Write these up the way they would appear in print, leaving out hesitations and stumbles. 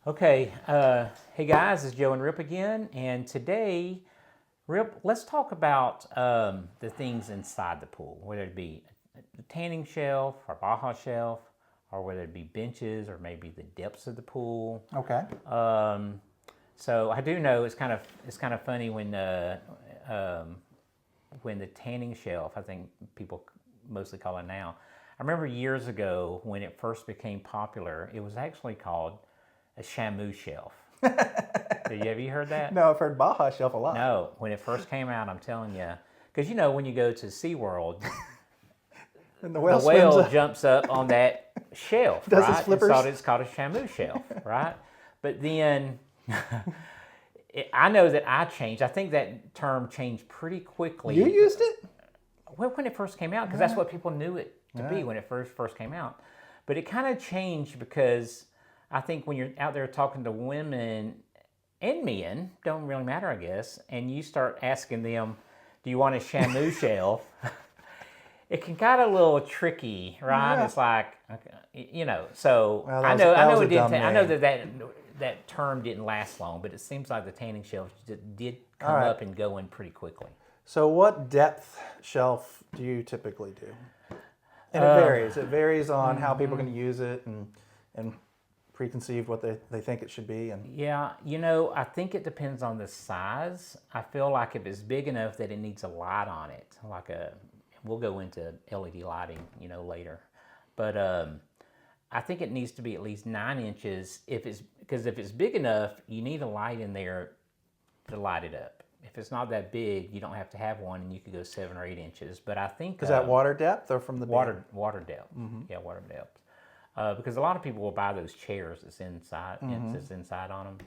Okay, hey guys, it's Joe and Rip again, and today, Rip, let's talk about the things inside the pool, whether it be the tanning shelf or Baja shelf, or whether it be benches or maybe the depths of the pool. Okay. So I do know it's kind of funny when the tanning shelf, I think people mostly call it now. I remember years ago when it first became popular, it was actually called a Shamu shelf. Have you heard that? No, I've heard Baja Shelf a lot. No, when it first came out, I'm telling you, because when you go to SeaWorld, And the whale whale swims. jumps up on that shelf, Does his right? flippers? It's called a Shamu shelf, right? But then I know that I changed. I think that term changed pretty quickly. You used it? Well, when it first came out, because that's what people knew it to be when it first came out. But it kind of changed because I think when you're out there talking to women and men, don't really matter, I guess, and you start asking them, do you want a Shamu shelf? It can get a little tricky, right? Yeah. It's like, so Well, I that know was it a didn't. dumb I know name. that term didn't last long, but it seems like the tanning shelf did come right. up and go in pretty quickly. So what depth shelf do you typically do? And it varies. It varies on how people are going to use it and preconceived what they think it should be. And Yeah, I think it depends on the size. I feel like if it's big enough that it needs a light on it, we'll go into LED lighting, later. But I think it needs to be at least 9 inches. Because if it's big enough, you need a light in there to light it up. If it's not that big, you don't have to have one, and you could go 7 or 8 inches. But I think is that water depth or from the beam? water depth. Yeah, water depth. Because a lot of people will buy those chairs that's inside, that's inside on them,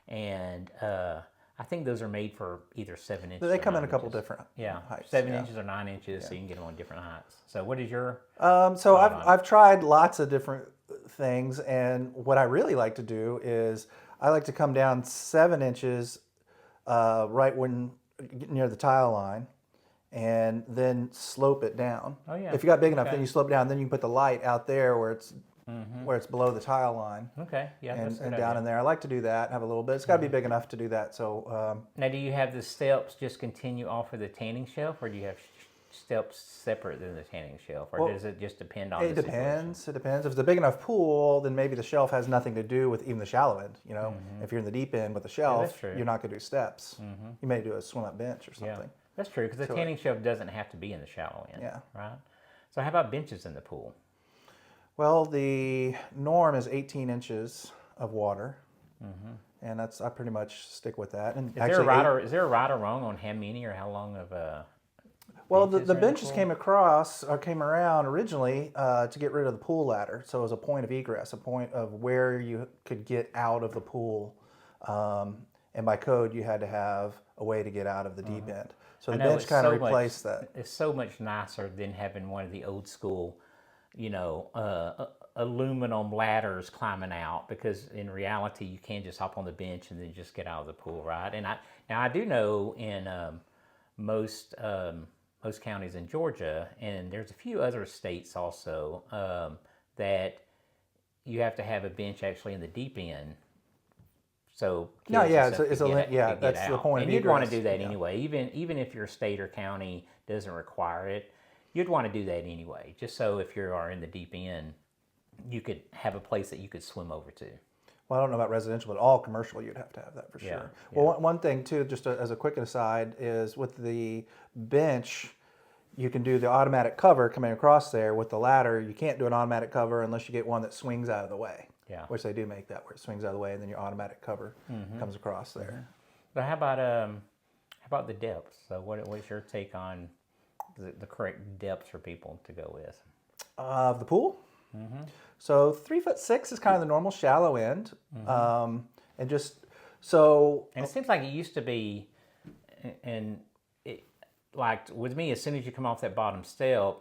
and I think those are made for either 7 inches. They or come in 9 a couple inches. different heights. 7 inches or 9 inches, so you can get them on different heights. So, what is your? So I've tried lots of different things, and what I really like to do is I like to come down 7 inches, right when near the tile line, and then slope it down. Oh, yeah. If you got big enough, Okay. then you slope down. Then you can put the light out there where it's below the tile line. Okay, yeah, that's a And good down idea. in there. I like to do that. Have a little bit. It's got to be big enough to do that. So Now, do you have the steps just continue off of the tanning shelf, or do you have steps separate than the tanning shelf, or does it just depend on it the situation? depends. It depends. If it's a big enough pool, then maybe the shelf has nothing to do with even the shallow end. If you're in the deep end with the shelf, that's true. you're not going to do steps. You may do a swim up bench or Yeah, something. that's true, because the tanning shelf doesn't have to be in the shallow end. Yeah. Right. So, how about benches in the pool? Well, the norm is 18 inches of water, and I pretty much stick with that. And Is there a right or wrong on how many or how long of well, benches the are in the benches pool? came around originally to get rid of the pool ladder, so it was a point of egress, a point of where you could get out of the pool. And by code, you had to have a way to get out of the deep end. So the I know bench it's kind of so much- replaced that. It's so much nicer than having one of the old school, aluminum ladders climbing out, because in reality you can just hop on the bench and then just get out of the pool, right? And I do know in most counties in Georgia, and there's a few other states also, that you have to have a bench actually in the deep end. So No, kids yeah, and stuff it's could a get li- yeah, could get that's the out. point of And you'd want to egress, do that yeah. anyway, even if your state or county doesn't require it, you'd want to do that anyway, just so if you are in the deep end, you could have a place that you could swim over to. Well, I don't know about residential, but all commercial, you'd have to have that for sure. Yeah, Well, one thing too, just as a quick aside, is with the bench, you can do the automatic cover coming across there. With the ladder, you can't do an automatic cover unless you get one that swings out of the way. Yeah. Which they do make that, where it swings out of the way, and then your automatic cover comes across there. But how about the depths? So what's your take on the correct depths for people to go with? Of the pool. So 3'6" is kind of the normal shallow end, and just so. And it seems like it used to be, and like with me, as soon as you come off that bottom step,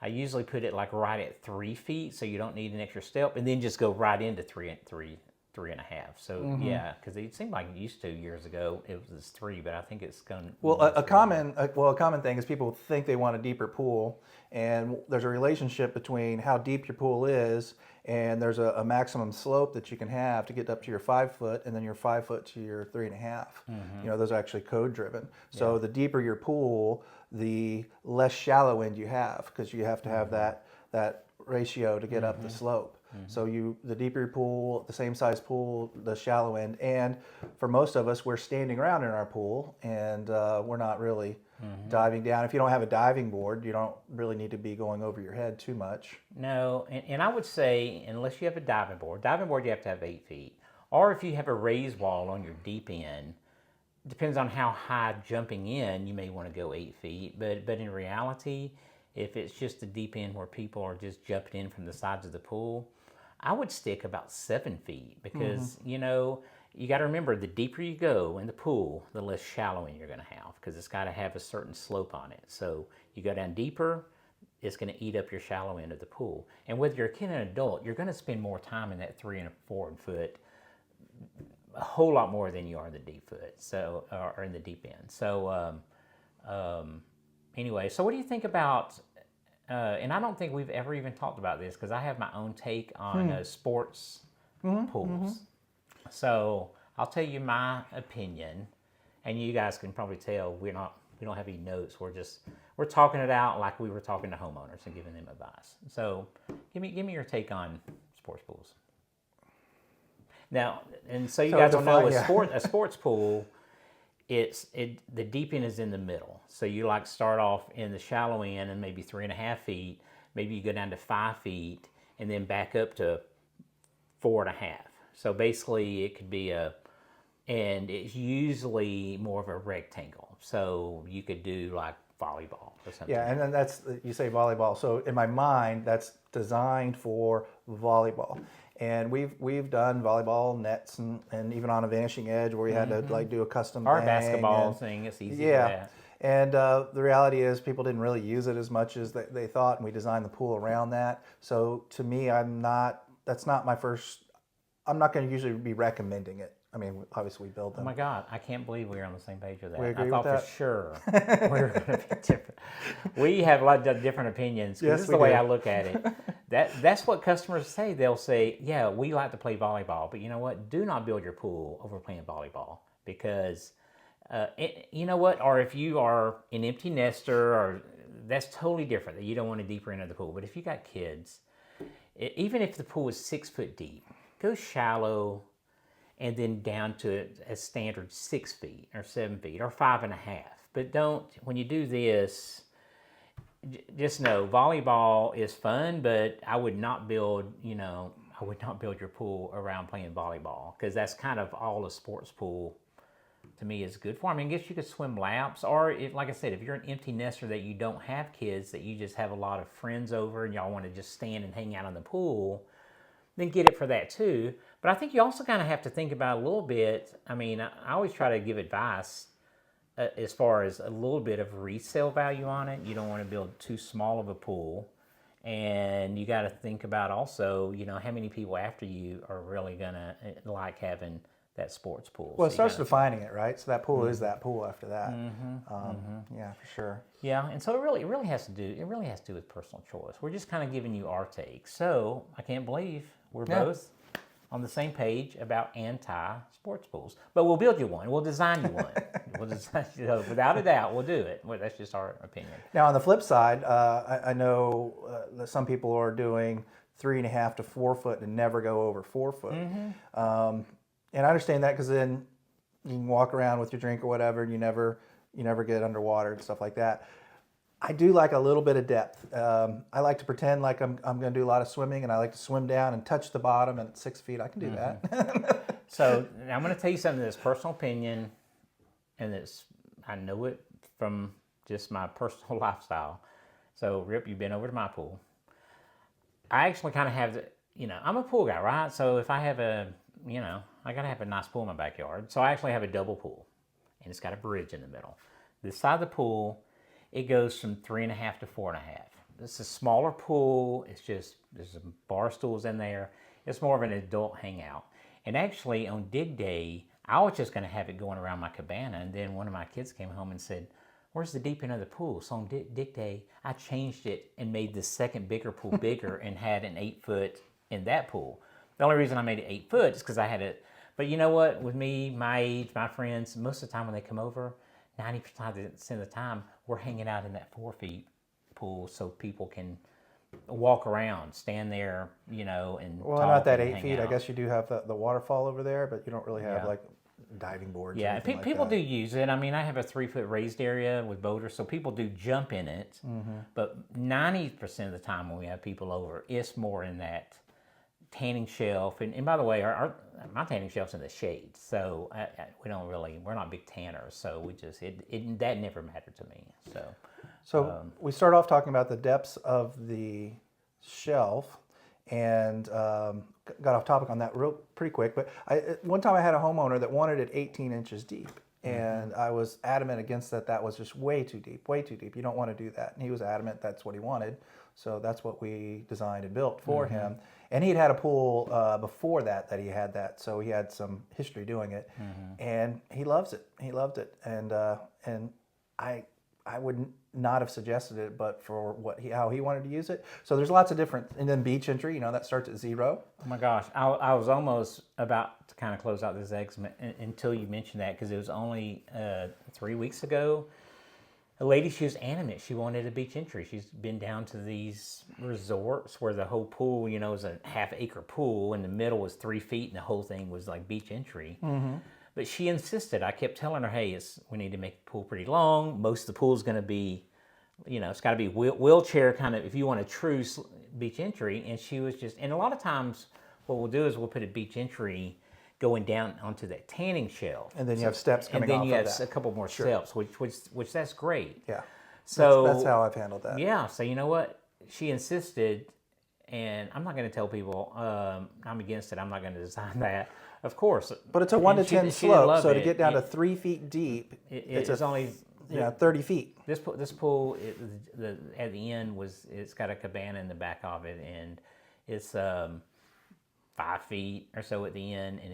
I usually put it like right at 3 feet, so you don't need an extra step, and then just go right into three 3.5. So yeah, because it seemed like it used to years ago it was 3, but I think it's going. Well, a common thing is people think they want a deeper pool, and there's a relationship between how deep your pool is, and there's a maximum slope that you can have to get up to your 5 foot, and then your 5 foot to your 3.5. Those are actually code driven. So the deeper your pool, the less shallow end you have, because you have to have that ratio to get up the slope. So the deeper your pool, the same size pool, the shallow end. And for most of us, we're standing around in our pool, and we're not really diving down. If you don't have a diving board, you don't really need to be going over your head too much. No, and I would say unless you have a diving board you have to have 8 feet. Or if you have a raised wall on your deep end, depends on how high jumping in, you may want to go 8 feet. But in reality, if it's just the deep end where people are just jumping in from the sides of the pool, I would stick about 7 feet because, you got to remember the deeper you go in the pool, the less shallow end you're going to have because it's got to have a certain slope on it. So you go down deeper, it's going to eat up your shallow end of the pool. And whether you're a kid or an adult, you're going to spend more time in that 3 and 4 foot, a whole lot more than you are in the deep foot, so or in the deep end. So anyway, so what do you think about? And I don't think we've ever even talked about this because I have my own take on sports pools. So I'll tell you my opinion, and you guys can probably tell we don't have any notes. We're talking it out like we were talking to homeowners and giving them advice. So give me your take on sports pools. Now, and so you guys don't know a sports pool. The deep end is in the middle. So you like start off in the shallow end and maybe 3.5 feet. Maybe you go down to 5 feet and then back up to 4.5. So basically it could be and it's usually more of a rectangle. So you could do like volleyball or something. Yeah, and then you say volleyball. So in my mind, that's designed for volleyball. And we've done volleyball nets and even on a Vanishing Edge where we had to like do a custom or thing. Basketball thing. It's easy. Yeah. And the reality is people didn't really use it as much as they thought, and we designed the pool around that. So to me, I'm not going to usually be recommending it. I mean, obviously we build them. Oh my God, I can't believe we're on the same page with that. We agree I thought with that? for sure we were going to be different. We have a lot of different opinions. Yes, This is the way I look at it. That's what customers say. They'll say, yeah, we like to play volleyball, but you know what? Do not build your pool over playing volleyball because, you know what? Or if you are an empty nester, or that's totally different. That you don't want a deeper end of the pool. But if you got kids, even if the pool is 6 foot deep, go shallow and then down to a standard 6 feet or 7 feet or 5.5. But don't, when you do this, just know volleyball is fun, but I would not build your pool around playing volleyball because that's kind of all a sports pool to me is good for. I mean, I guess you could swim laps, or if, like I said, if you're an empty nester that you don't have kids, that you just have a lot of friends over and y'all want to just stand and hang out in the pool, then get it for that too. But I think you also kind of have to think about a little bit. I mean, I always try to give advice as far as a little bit of resale value on it. You don't want to build too small of a pool. And you got to think about also, how many people after you are really going to like having that sports pool. Well, So it starts you gotta- defining it, right? So that pool is that pool after that. Yeah, for sure. Yeah, and so it really has to do with personal choice. We're just kind of giving you our take. So I can't believe we're both on the same page about anti-sports pools. But we'll build you one. We'll design you one. Without a doubt, we'll do it. Well, that's just our opinion. Now, on the flip side, I know that some people are doing 3.5 to 4 foot and never go over 4 foot. And I understand that because then you can walk around with your drink or whatever, and you never get underwater and stuff like that. I do like a little bit of depth. I like to pretend like I'm going to do a lot of swimming, and I like to swim down and touch the bottom. And at 6 feet, I can do that. So I'm going to tell you something that's personal opinion, and I know it from just my personal lifestyle. So Rip, you've been over to my pool. I actually kind of have I'm a pool guy, right? So if I have I got to have a nice pool in my backyard. So I actually have a double pool, and it's got a bridge in the middle. This side of the pool, it goes from 3.5 to 4.5. It's a smaller pool. It's just, there's some bar stools in there. It's more of an adult hangout. And actually, on dig day, I was just going to have it going around my cabana, and then one of my kids came home and said, "Where's the deep end of the pool?" So on dig day, I changed it and made the second bigger pool bigger and had an 8-foot in that pool. The only reason I made it 8 foot is because I had it. But you know what? With me, my age, my friends, most of the time when they come over, 90% of the time, we're hanging out in that 4 feet pool so people can walk around, stand there, and Well, talk not that and 8 hang feet. I out. guess you do have the waterfall over there, but you don't really have Yeah. like diving boards. Or Yeah, anything like people that. do use it. I mean, I have a 3-foot raised area with boulders, so people do jump in it. But 90% of the time when we have people over, it's more in that tanning shelf. And by the way, my tanning shelf's in the shade, so we're not big tanners, so we just that never mattered to me. So we start off talking about the depths of the shelf, and got off topic on that pretty quick. But one time I had a homeowner that wanted it 18 inches deep, and I was adamant against that. That was just way too deep, way too deep. You don't want to do that. And he was adamant that's what he wanted, so that's what we designed and built for him. And he'd had a pool before that he had that, so he had some history doing it, and he loves it. He loved it, and I would not have suggested it, but for how he wanted to use it. So there's lots of different, and then beach entry, that starts at 0. Oh my gosh, I was almost about to kind of close out this segment until you mentioned that, because it was only 3 weeks ago. A lady, she was animate. She wanted a beach entry. She's been down to these resorts where the whole pool, is a half-acre pool, and the middle was 3 feet, and the whole thing was like beach entry. But she insisted. I kept telling her, "Hey, we need to make the pool pretty long. Most of the pool is going to be, it's got to be wheelchair kind of if you want a true beach entry." And she was just, and a lot of times what we'll do is we'll put a beach entry going down onto that tanning shelf, And then you have steps coming and then off you of have that. a couple more steps, which that's great. Yeah. So That's how I've handled that. yeah. So you know what? She insisted, and I'm not going to tell people I'm against it. I'm not going to design that, of course. But it's a 1 to And she 10 didn't slope, love so to it. get down to 3 feet deep, It's only 30 feet. this pool. At the end it's got a cabana in the back of it, and it's 5 feet or so at the end, and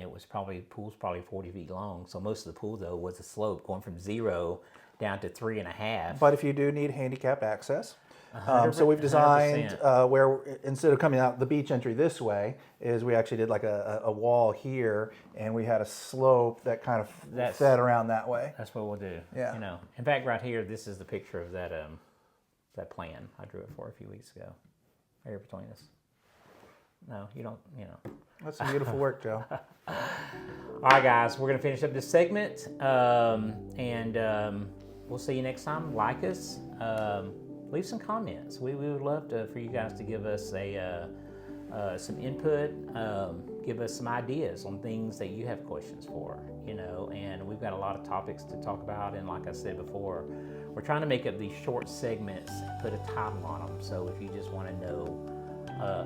pool's probably 40 feet long. So most of the pool though was a slope going from 0 down to 3.5. But if you do need handicapped access, so we've designed where instead of coming out the beach entry this way, is we actually did like a wall here, and we had a slope that kind of fed around that way. That's what we'll do. Yeah. In fact, right here, this is the picture of that plan. I drew it for a few weeks ago. Right here between us. No, you don't. That's some beautiful work, Joe. All right, guys, we're gonna finish up this segment, and we'll see you next time. Like us. Leave some comments. We would love for you guys to give us some input, give us some ideas on things that you have questions for, and we've got a lot of topics to talk about. And like I said before, we're trying to make up these short segments, put a title on them. So if you just want to know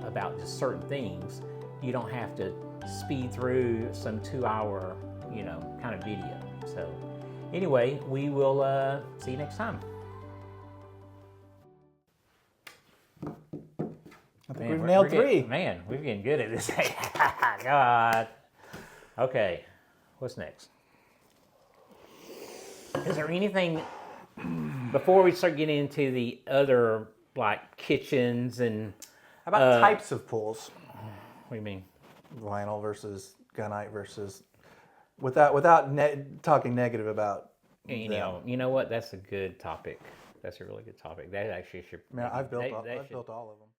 about just certain things, you don't have to speed through some 2-hour, kind of video. So anyway, we will see you next time. I think we've nailed 3. We're getting good at this. God. Okay, what's next? Is there anything before we start getting into the other like kitchens and? How about types of pools? What do you mean? Vinyl versus gunite versus without talking negative about. You know what? That's a good topic. That's a really good topic. That actually should. I've built all of them.